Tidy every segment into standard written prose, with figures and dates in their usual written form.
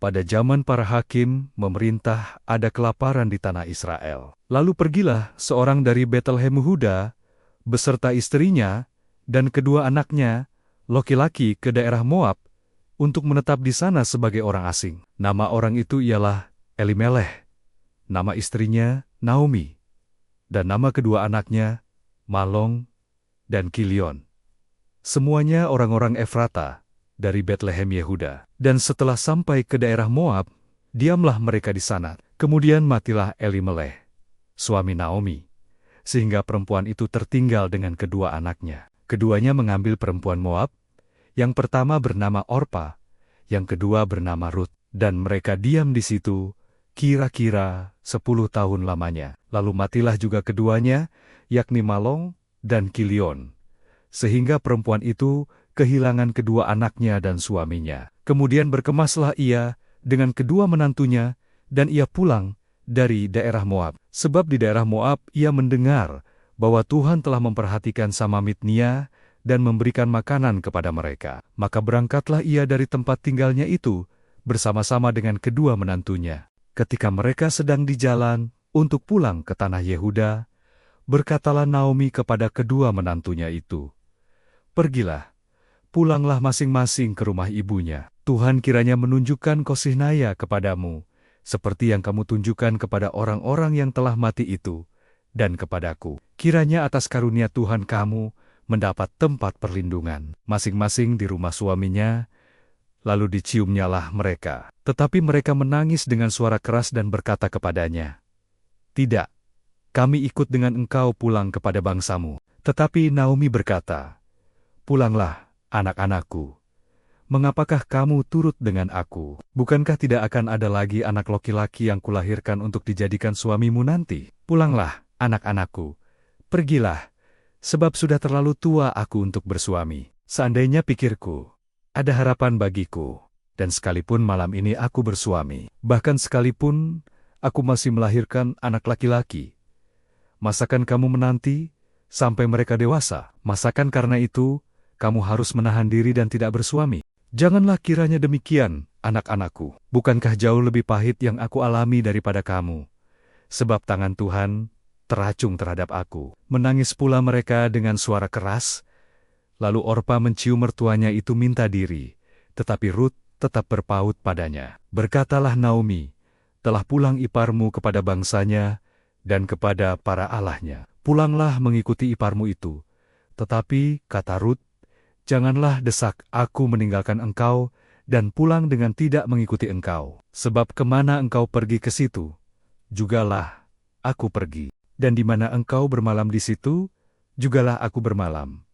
pada zaman para hakim memerintah ada kelaparan di tanah Israel. Lalu pergilah seorang dari Betlehem Yehuda, beserta istrinya dan kedua anaknya, laki-laki ke daerah Moab, untuk menetap di sana sebagai orang asing. Nama orang itu ialah Elimeleh, nama istrinya Naomi, dan nama kedua anaknya Malong dan Kilion. Semuanya orang-orang Efrata dari Betlehem Yehuda. Dan setelah sampai ke daerah Moab, diamlah mereka di sana. Kemudian matilah Elimeleh, suami Naomi, sehingga perempuan itu tertinggal dengan kedua anaknya. Keduanya mengambil perempuan Moab, yang pertama bernama Orpa, yang kedua bernama Rut, dan mereka diam di situ kira-kira 10 tahun lamanya. Lalu matilah juga keduanya, yakni Malong dan Kilion, sehingga perempuan itu kehilangan kedua anaknya dan suaminya. Kemudian berkemaslah ia dengan kedua menantunya, dan ia pulang dari daerah Moab. Sebab di daerah Moab ia mendengar bahwa Tuhan telah memperhatikan Samamitnia dan memberikan makanan kepada mereka. Maka berangkatlah ia dari tempat tinggalnya itu bersama-sama dengan kedua menantunya. Ketika mereka sedang di jalan untuk pulang ke tanah Yehuda, berkatalah Naomi kepada kedua menantunya itu, "Pergilah, pulanglah masing-masing ke rumah ibunya. Tuhan kiranya menunjukkan kasih-Nya kepadamu, seperti yang kamu tunjukkan kepada orang-orang yang telah mati itu, dan kepadaku. Kiranya atas karunia Tuhan kamu mendapat tempat perlindungan." Masing-masing di rumah suaminya, lalu diciumnyalah mereka. Tetapi mereka menangis dengan suara keras dan berkata kepadanya, "Tidak, kami ikut dengan engkau pulang kepada bangsamu." Tetapi Naomi berkata, "Pulanglah, anak-anakku. Mengapakah kamu turut dengan aku? Bukankah tidak akan ada lagi anak laki-laki yang kulahirkan untuk dijadikan suamimu nanti? Pulanglah, anak-anakku. Pergilah, sebab sudah terlalu tua aku untuk bersuami. Seandainya pikirku, ada harapan bagiku, dan sekalipun malam ini aku bersuami, bahkan sekalipun aku masih melahirkan anak laki-laki, masakan kamu menanti sampai mereka dewasa? Masakan karena itu kamu harus menahan diri dan tidak bersuami? Janganlah kiranya demikian, anak-anakku. Bukankah jauh lebih pahit yang aku alami daripada kamu? Sebab tangan Tuhan teracung terhadap aku." Menangis pula mereka dengan suara keras. Lalu Orpa mencium mertuanya itu minta diri, tetapi Rut tetap berpaut padanya. Berkatalah Naomi, "Telah pulang iparmu kepada bangsanya dan kepada para allahnya. Pulanglah mengikuti iparmu itu." Tetapi, kata Rut, "Janganlah desak aku meninggalkan engkau dan pulang dengan tidak mengikuti engkau. Sebab kemana engkau pergi ke situ, jugalah aku pergi. Dan di mana engkau bermalam di situ, jugalah aku bermalam.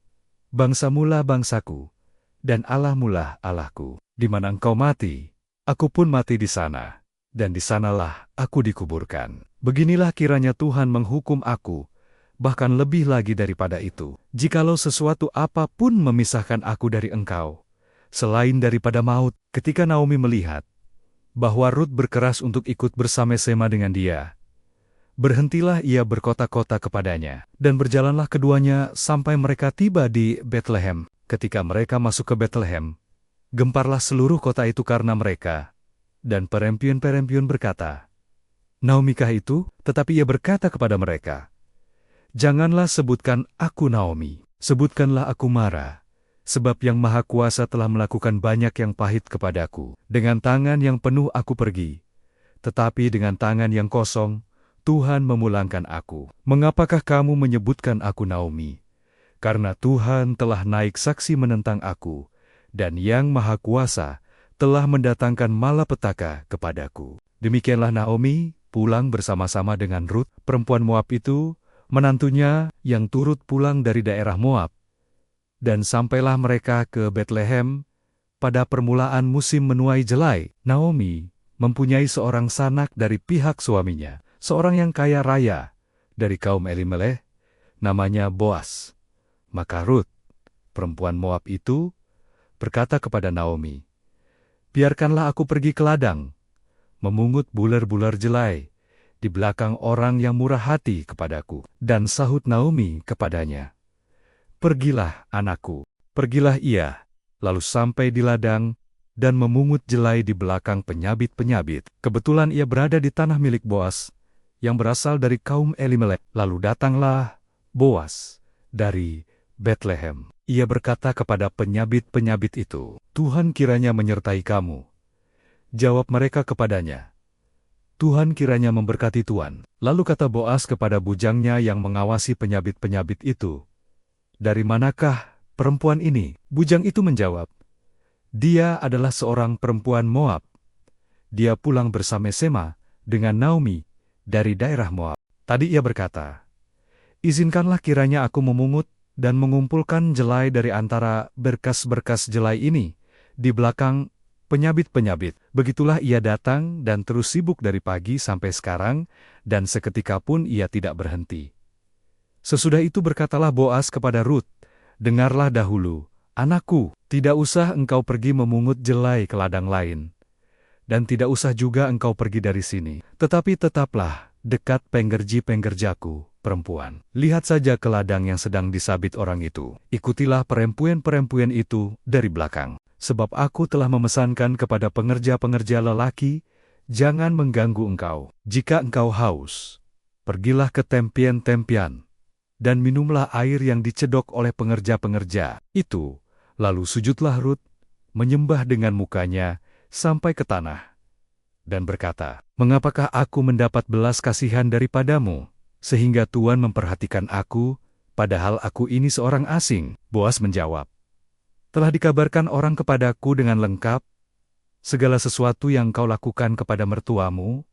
Bangsamulah bangsaku, dan Allahmulah Allahku. Di mana engkau mati, aku pun mati di sana, dan di sanalah aku dikuburkan. Beginilah kiranya Tuhan menghukum aku, bahkan lebih lagi daripada itu, jikalau sesuatu apapun memisahkan aku dari engkau, selain daripada maut." Ketika Naomi melihat bahwa Rut berkeras untuk ikut bersama-sama dengan dia, berhentilah ia berkota-kota kepadanya, dan berjalanlah keduanya sampai mereka tiba di Betlehem. Ketika mereka masuk ke Betlehem, gemparlah seluruh kota itu karena mereka, dan perempuan-perempuan berkata, "Naomikah itu?" Tetapi ia berkata kepada mereka, "Janganlah sebutkan aku Naomi, sebutkanlah aku Mara, sebab Yang Maha Kuasa telah melakukan banyak yang pahit kepadaku. Dengan tangan yang penuh aku pergi, tetapi dengan tangan yang kosong Tuhan memulangkan aku. Mengapakah kamu menyebutkan aku Naomi? Karena Tuhan telah naik saksi menentang aku, dan Yang Maha Kuasa telah mendatangkan malapetaka kepadaku." Demikianlah Naomi pulang bersama-sama dengan Rut, perempuan Moab itu, menantunya yang turut pulang dari daerah Moab. Dan sampailah mereka ke Betlehem pada permulaan musim menuai jelai. Naomi mempunyai seorang sanak dari pihak suaminya, seorang yang kaya raya dari kaum Elimeleh, namanya Boas. Maka Rut, perempuan Moab itu, berkata kepada Naomi, "Biarkanlah aku pergi ke ladang, memungut bulir-bulir jelai di belakang orang yang murah hati kepadaku." Dan sahut Naomi kepadanya, "Pergilah, anakku." Pergilah ia, lalu sampai di ladang, dan memungut jelai di belakang penyabit-penyabit. Kebetulan ia berada di tanah milik Boas, yang berasal dari kaum Elimelek. Lalu datanglah Boas dari Betlehem. Ia berkata kepada penyabit-penyabit itu, "Tuhan kiranya menyertai kamu." Jawab mereka kepadanya, "Tuhan kiranya memberkati tuan." Lalu kata Boas kepada bujangnya yang mengawasi penyabit-penyabit itu, "Dari manakah perempuan ini?" Bujang itu menjawab, "Dia adalah seorang perempuan Moab. Dia pulang bersama-sama dengan Naomi dari daerah Moab." Tadi ia berkata, "Izinkanlah kiranya aku memungut dan mengumpulkan jelai dari antara berkas-berkas jelai ini di belakang penyabit-penyabit." Begitulah ia datang dan terus sibuk dari pagi sampai sekarang, dan seketika pun ia tidak berhenti. Sesudah itu berkatalah Boas kepada Rut, "Dengarlah dahulu, anakku, tidak usah engkau pergi memungut jelai ke ladang lain, dan tidak usah juga engkau pergi dari sini, tetapi tetaplah dekat penggerji-penggerjaku perempuan. Lihat saja ke ladang yang sedang disabit orang itu. Ikutilah perempuan-perempuan itu dari belakang. Sebab aku telah memesankan kepada pengerja-pengerja lelaki, jangan mengganggu engkau. Jika engkau haus, pergilah ke tempian-tempian, dan minumlah air yang dicedok oleh pengerja-pengerja itu." Lalu sujudlah Rut, menyembah dengan mukanya sampai ke tanah, dan berkata, "Mengapakah aku mendapat belas kasihan daripadamu, sehingga Tuhan memperhatikan aku, padahal aku ini seorang asing?" Boas menjawab, "Telah dikabarkan orang kepadaku dengan lengkap, segala sesuatu yang kau lakukan kepada mertuamu,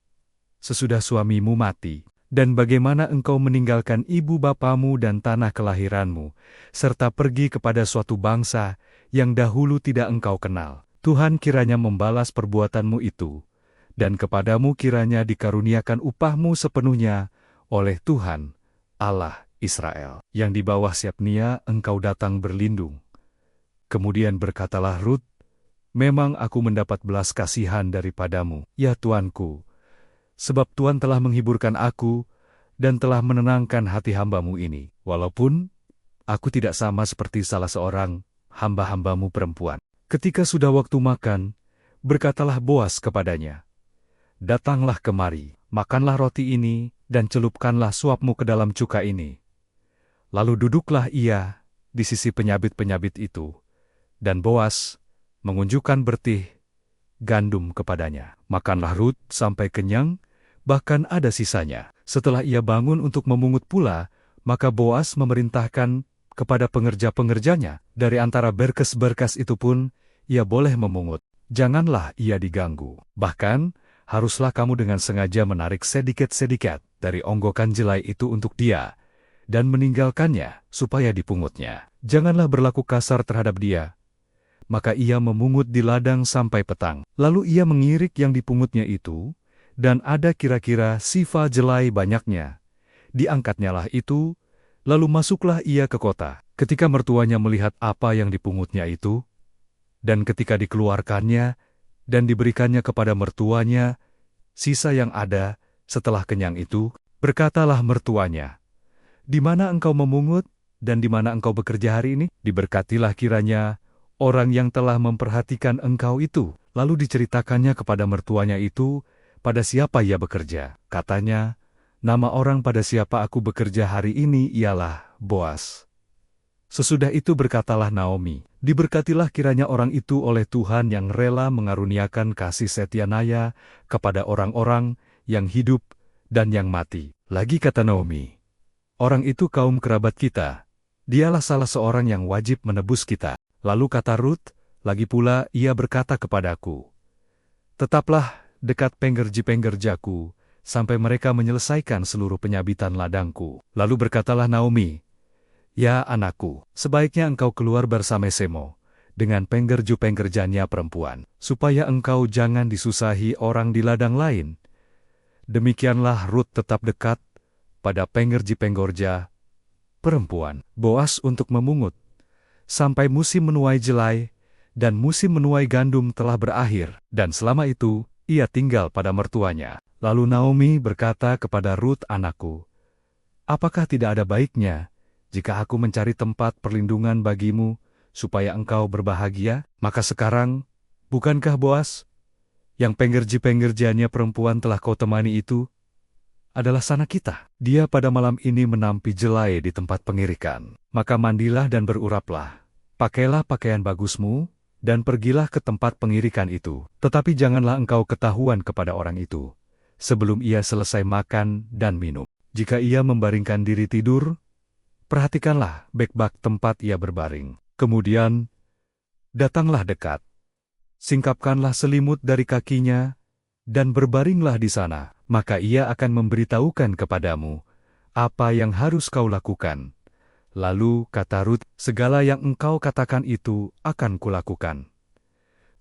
sesudah suamimu mati, dan bagaimana engkau meninggalkan ibu bapamu dan tanah kelahiranmu, serta pergi kepada suatu bangsa yang dahulu tidak engkau kenal. Tuhan kiranya membalas perbuatanmu itu, dan kepadamu kiranya dikaruniakan upahmu sepenuhnya oleh Tuhan, Allah Israel, yang di bawah Syabnia engkau datang berlindung." Kemudian berkatalah Rut, "Memang aku mendapat belas kasihan daripadamu, ya Tuanku, sebab Tuhan telah menghiburkan aku dan telah menenangkan hati hambamu ini, walaupun aku tidak sama seperti salah seorang hamba-hambamu perempuan." Ketika sudah waktu makan, berkatalah Boas kepadanya, "Datanglah kemari, makanlah roti ini, dan celupkanlah suapmu ke dalam cuka ini." Lalu duduklah ia di sisi penyabit-penyabit itu, dan Boas mengunjukkan bertih gandum kepadanya. Makanlah Rut sampai kenyang, bahkan ada sisanya. Setelah ia bangun untuk memungut pula, maka Boas memerintahkan kepada pengerja-pengerjanya, dari antara berkas-berkas itu pun ia boleh memungut. Janganlah ia diganggu. Bahkan, haruslah kamu dengan sengaja menarik sedikit-sedikit dari onggokan jelai itu untuk dia, dan meninggalkannya supaya dipungutnya. Janganlah berlaku kasar terhadap dia. Maka ia memungut di ladang sampai petang. Lalu ia mengirik yang dipungutnya itu, dan ada kira-kira sifa jelai banyaknya. Diangkatnyalah itu, lalu masuklah ia ke kota. Ketika mertuanya melihat apa yang dipungutnya itu, dan ketika dikeluarkannya, dan diberikannya kepada mertuanya, sisa yang ada setelah kenyang itu, berkatalah mertuanya, "Di mana engkau memungut, dan di mana engkau bekerja hari ini?" Diberkatilah kiranya orang yang telah memperhatikan engkau itu. Lalu diceritakannya kepada mertuanya itu, pada siapa ia bekerja. Katanya, "Nama orang pada siapa aku bekerja hari ini ialah Boas." Sesudah itu berkatalah Naomi, "Diberkatilah kiranya orang itu oleh Tuhan yang rela mengaruniakan kasih setianaya kepada orang-orang yang hidup dan yang mati." Lagi kata Naomi, "Orang itu kaum kerabat kita. Dialah salah seorang yang wajib menebus kita." Lalu kata Rut, "Lagi pula ia berkata kepadaku, tetaplah dekat penggerji-penggerjaku, sampai mereka menyelesaikan seluruh penyabitan ladangku." Lalu berkatalah Naomi, "Ya anakku, sebaiknya engkau keluar bersama-sama dengan penggerju-penggerjanya perempuan, supaya engkau jangan disusahi orang di ladang lain." Demikianlah Rut tetap dekat pada penggerji-penggerja perempuan Boas untuk memungut, sampai musim menuai jelai, dan musim menuai gandum telah berakhir, dan selama itu ia tinggal pada mertuanya. Lalu Naomi berkata kepada Rut, "Anakku, apakah tidak ada baiknya jika aku mencari tempat perlindungan bagimu, supaya engkau berbahagia? Maka sekarang Bukankah Boas, yang penggerji-penggerjiannya perempuan telah kau temani itu, adalah sanak kita? Dia pada malam ini menampi jelai di tempat pengirikan. Maka mandilah dan beruraplah. Pakailah pakaian bagusmu, dan pergilah ke tempat pengirikan itu. Tetapi janganlah engkau ketahuan kepada orang itu, sebelum ia selesai makan dan minum. Jika ia membaringkan diri tidur, perhatikanlah baik-baik tempat ia berbaring. Kemudian, datanglah dekat. Singkapkanlah selimut dari kakinya, dan berbaringlah di sana. Maka ia akan memberitahukan kepadamu apa yang harus kau lakukan. Lalu kata Rut, segala yang engkau katakan itu akan kulakukan.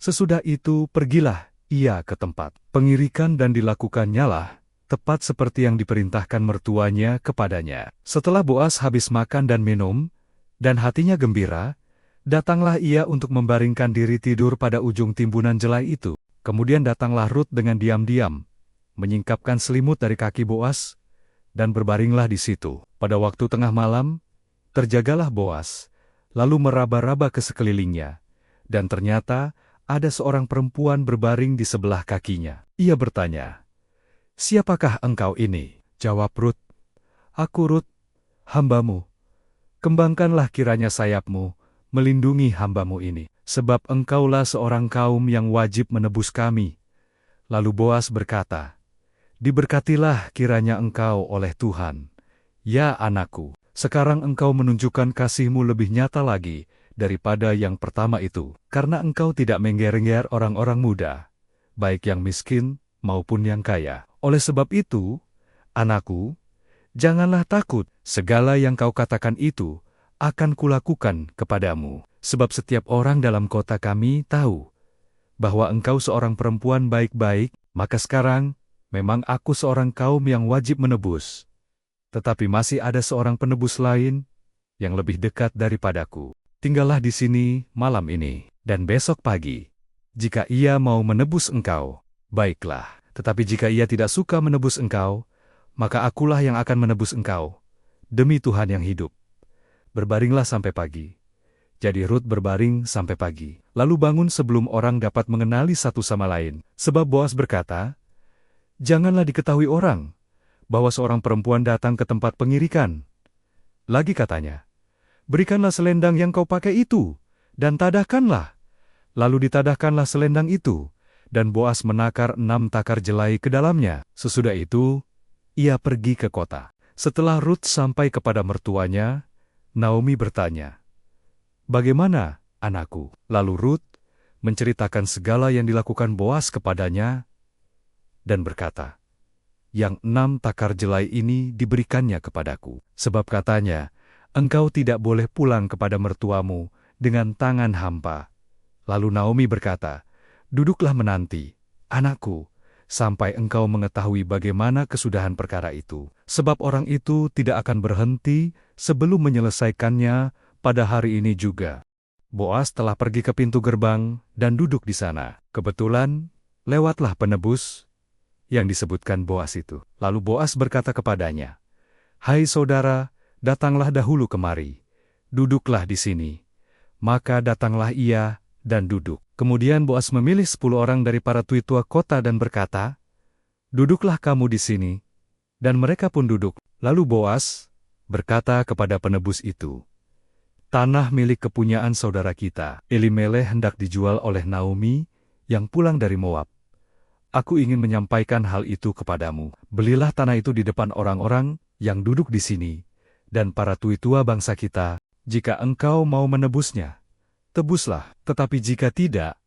Sesudah itu pergilah ia ke tempat pengirikan dan dilakukannya lah, tepat seperti yang diperintahkan mertuanya kepadanya. Setelah Boas habis makan dan minum, dan hatinya gembira, datanglah ia untuk membaringkan diri tidur pada ujung timbunan jelai itu. Kemudian datanglah Rut dengan diam-diam, menyingkapkan selimut dari kaki Boas, dan berbaringlah di situ. Pada waktu tengah malam, terjagalah Boas, lalu meraba-raba ke sekelilingnya, dan ternyata ada seorang perempuan berbaring di sebelah kakinya. Ia bertanya, "Siapakah engkau ini?" Jawab Rut, "Aku Rut, hambamu. Kembangkanlah kiranya sayapmu, melindungi hambamu ini, sebab engkaulah seorang kaum yang wajib menebus kami." Lalu Boas berkata, "Diberkatilah kiranya engkau oleh Tuhan, ya anakku. Sekarang engkau menunjukkan kasih-Mu lebih nyata lagi daripada yang pertama itu, karena engkau tidak mengger-ngger orang-orang muda, baik yang miskin maupun yang kaya. Oleh sebab itu, anakku, janganlah takut, segala yang kau katakan itu akan kulakukan kepadamu. Sebab setiap orang dalam kota kami tahu bahwa engkau seorang perempuan baik-baik, maka sekarang memang aku seorang kaum yang wajib menebus. Tetapi masih ada seorang penebus lain yang lebih dekat daripadaku. Tinggallah di sini malam ini, dan besok pagi. Jika ia mau menebus engkau, baiklah. Tetapi jika ia tidak suka menebus engkau, maka akulah yang akan menebus engkau, demi Tuhan yang hidup. Berbaringlah sampai pagi." Jadi Rut berbaring sampai pagi, lalu bangun sebelum orang dapat mengenali satu sama lain. Sebab Boas berkata, "Janganlah diketahui orang bahwa seorang perempuan datang ke tempat pengirikan." Lagi katanya, "Berikanlah selendang yang kau pakai itu, dan tadahkanlah." Lalu ditadahkanlah selendang itu, dan Boas menakar 6 takar jelai ke dalamnya. Sesudah itu, ia pergi ke kota. Setelah Rut sampai kepada mertuanya, Naomi bertanya, "Bagaimana, anakku?" Lalu Rut menceritakan segala yang dilakukan Boas kepadanya, dan berkata, "Yang 6 takar jelai ini diberikannya kepadaku, sebab katanya, engkau tidak boleh pulang kepada mertuamu dengan tangan hampa." Lalu Naomi berkata, "Duduklah menanti, anakku, sampai engkau mengetahui bagaimana kesudahan perkara itu. Sebab orang itu tidak akan berhenti sebelum menyelesaikannya pada hari ini juga." Boas telah pergi ke pintu gerbang dan duduk di sana. Kebetulan, lewatlah penebus yang disebutkan Boas itu. Lalu Boas berkata kepadanya, "Hai saudara, datanglah dahulu kemari. Duduklah di sini." Maka datanglah ia dan duduk. Kemudian Boas memilih 10 orang dari para tua kota dan berkata, "Duduklah kamu di sini." Dan mereka pun duduk. Lalu Boas berkata kepada penebus itu, "Tanah milik kepunyaan saudara kita, Elimeleh, hendak dijual oleh Naomi yang pulang dari Moab. Aku ingin menyampaikan hal itu kepadamu. Belilah tanah itu di depan orang-orang yang duduk di sini, dan para tua bangsa kita. Jika engkau mau menebusnya, tebuslah. Tetapi jika tidak,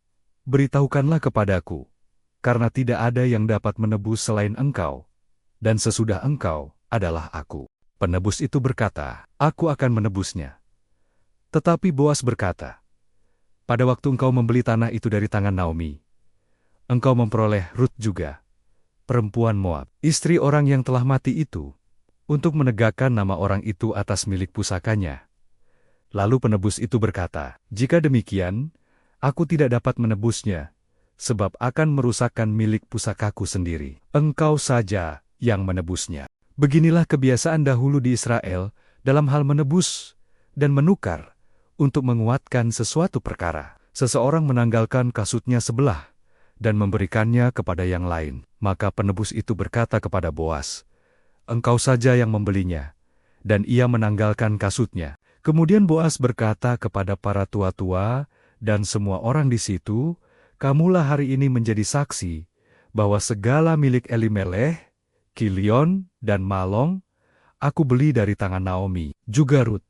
beritahukanlah kepadaku, karena tidak ada yang dapat menebus selain engkau, dan sesudah engkau adalah aku." Penebus itu berkata, "Aku akan menebusnya." Tetapi Boas berkata, "Pada waktu engkau membeli tanah itu dari tangan Naomi, engkau memperoleh Rut juga, perempuan Moab, istri orang yang telah mati itu, untuk menegakkan nama orang itu atas milik pusakanya." Lalu penebus itu berkata, "Jika demikian, aku tidak dapat menebusnya, sebab akan merusakkan milik pusakaku sendiri. Engkau saja yang menebusnya." Beginilah kebiasaan dahulu di Israel dalam hal menebus dan menukar untuk menguatkan sesuatu perkara. seseorang menanggalkan kasutnya sebelah dan memberikannya kepada yang lain. Maka penebus itu berkata kepada Boas, "Engkau saja yang membelinya." Dan ia menanggalkan kasutnya. Kemudian Boas berkata kepada para tua-tua dan semua orang di situ, "Kamulah hari ini menjadi saksi bahwa segala milik Elimeleh, Kilion, dan Malong, aku beli dari tangan Naomi. Juga Rut,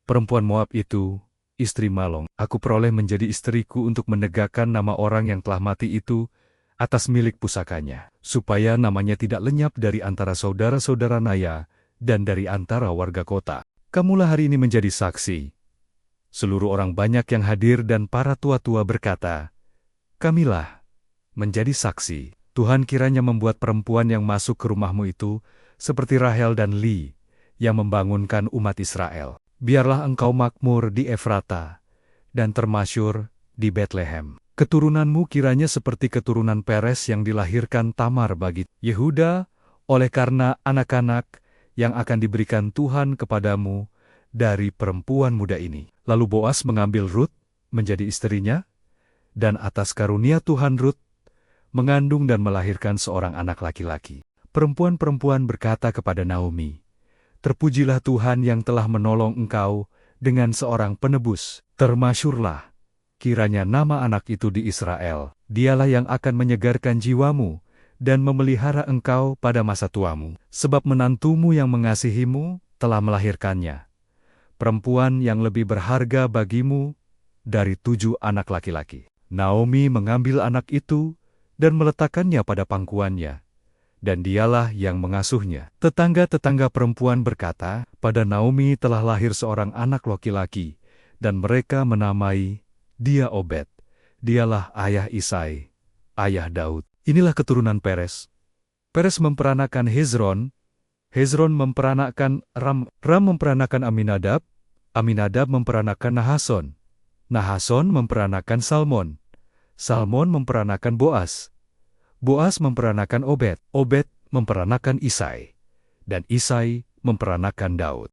perempuan Moab itu, istri Malong, aku peroleh menjadi istriku untuk menegakkan nama orang yang telah mati itu atas milik pusakanya, supaya namanya tidak lenyap dari antara saudara-saudara Naya dan dari antara warga kota. Kamulah hari ini menjadi saksi." Seluruh orang banyak yang hadir dan para tua-tua berkata, "Kamilah menjadi saksi. Tuhan kiranya membuat perempuan yang masuk ke rumahmu itu seperti Rahel dan Li yang membangunkan umat Israel. Biarlah engkau makmur di Efrata dan termasyur di Betlehem. Keturunanmu kiranya seperti keturunan Peres yang dilahirkan Tamar bagi Yehuda, oleh karena anak-anak yang akan diberikan Tuhan kepadamu dari perempuan muda ini." Lalu Boas mengambil Rut menjadi istrinya, dan atas karunia Tuhan Rut mengandung dan melahirkan seorang anak laki-laki. Perempuan-perempuan berkata kepada Naomi, "Terpujilah Tuhan yang telah menolong engkau dengan seorang penebus. Termasyurlah kiranya nama anak itu di Israel. Dialah yang akan menyegarkan jiwamu dan memelihara engkau pada masa tuamu. Sebab menantumu yang mengasihimu telah melahirkannya, perempuan yang lebih berharga bagimu dari 7 anak laki-laki." Naomi mengambil anak itu dan meletakkannya pada pangkuannya, dan dialah yang mengasuhnya. Tetangga-tetangga perempuan berkata, "Pada Naomi telah lahir seorang anak laki-laki, dan mereka menamai dia Obed. Dialah ayah Isai, ayah Daud." Inilah keturunan Peres. Peres memperanakan Hezron, Hezron memperanakan Ram, Ram memperanakan Aminadab, Aminadab memperanakan Nahason, Nahason memperanakan Salmon, Salmon memperanakan Boas, Boas memperanakan Obed, Obed memperanakan Isai, dan Isai memperanakan Daud.